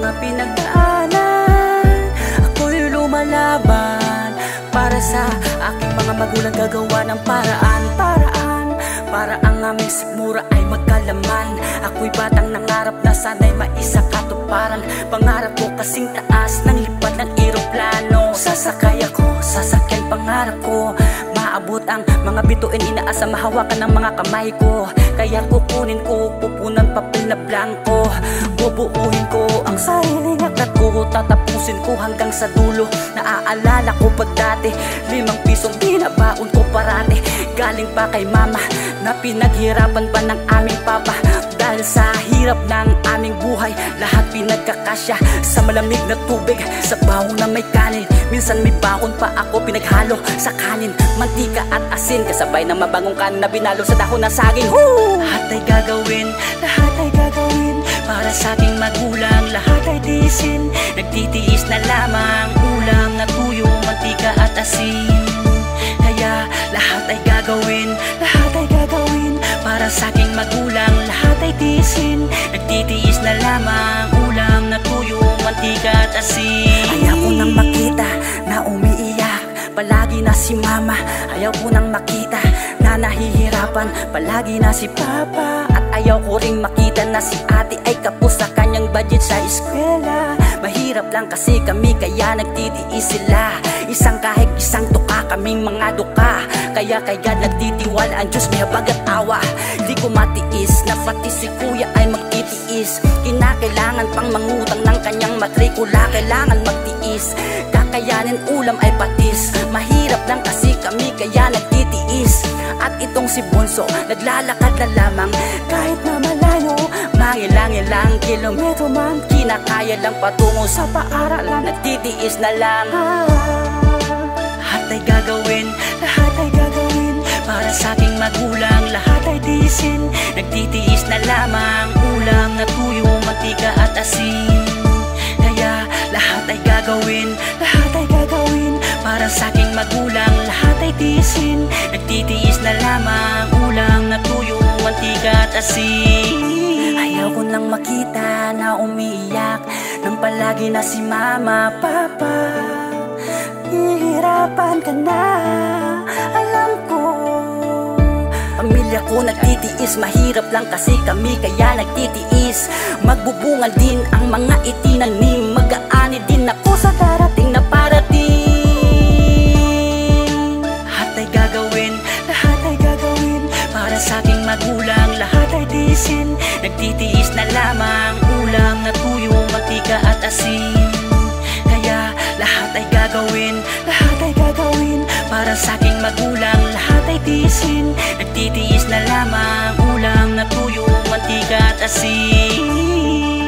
mga pinagdaanan, ako'y lumalaban para sa aking mga magulang. Gagawa ng paraan para ang aming sikmura ay magkalaman. Ako'y batang nangarap na sana'y maisakatuparan. Pangarap ko kasing taas ng lipad ng eroplano. Sasakay ako, sasakyan pangarap ko. Maabot ang mga bituin, inaasa mahawakan ng mga kamay ko. Kaya kukunin ko, pupunan papel na blanco. Bubuuhin ko ang sariling aklat ko. Tatapusin ko hanggang sa dulo. Naaalala ko pag dati, 5 pisong binabaon ko parate. Galing pa kay mama na pinaghirapan pa ng aming papa. Dahil sa hirap ng aming buhay, lahat pinagkakasya sa malamig na tubig, sa bawang na may kanin. Minsan may baon pa ako pinaghalo sa kanin, mantika at asin, kasabay ng mabangong kanin na binalo sa dahon ng saging. Lahat ay gagawin, lahat ay gagawin para sa aking magulang. Lahat ay tiisin, nagtitiis na lamang. Ulam na tuyo, mantika at asin. Kaya lahat ay gagawin, lahat ay gagawin para sa aking magulang. Lahat ay tiisin, nagtitiis na lamang. Ulam na tuyo, mantika at asin. Ayaw ko nang makita na umiiyak palagi na si mama. Ayaw ko nang makita na nahihirapan palagi na si papa. At ayaw ko ring makita na si ate ay kapos sa kanyang budget sa eskwela. Mahirap lang kasi kami kaya nagtitiis sila. Isang kahig, isang tuka, kaming mga duka. Kaya kay God nagtitiwala ang Diyos, may habag at awa. Di ko matiis na pati si kuya ay magtitiis. Kinakailangan pang mangutang ng kanyang matrikula. Kailangan magtiis, kakayanin ulam ay patis. Mahirap lang kasi kami kaya nagtitiis. At itong si Bunso naglalakad na lamang kahit na malayo. Mangilang-ilang kilometro man, kinakaya lang patungo sa paaralan. Nagtitiis na lang. Lahat ay gagawin, lahat ay gagawin para sa aking magulang. Lahat ay tiisin, nagtitiis na lamang. Ulam na tuyo, mantika at asin. Kaya lahat ay gagawin, lahat ay gagawin para sa aking magulang. Lahat ay tiisin, nagtitiis na lamang. Ulam na tuyo, mantika at asin. Ayaw ko nang makita na umiiyak nang palagi na si mama, papa. Hihirapan ka na, alam ko. Pamilya ko nagtitiis, mahirap lang kasi kami kaya nagtitiis. Magbubungal din ang mga itinanim, mag-aani din ako sa darating na parating. Lahat ay gagawin, lahat ay gagawin para sa aking magulang. Lahat ay tiisin, nagtitiis na lamang. Ulam na tuyo, mantika at asin. Kaya lahat ay gagawin, lahat ay gagawin para sa aking magulang. Lahat ay tiisin, nagtitiis na lamang. Ulam na tuyo, mantika at asin.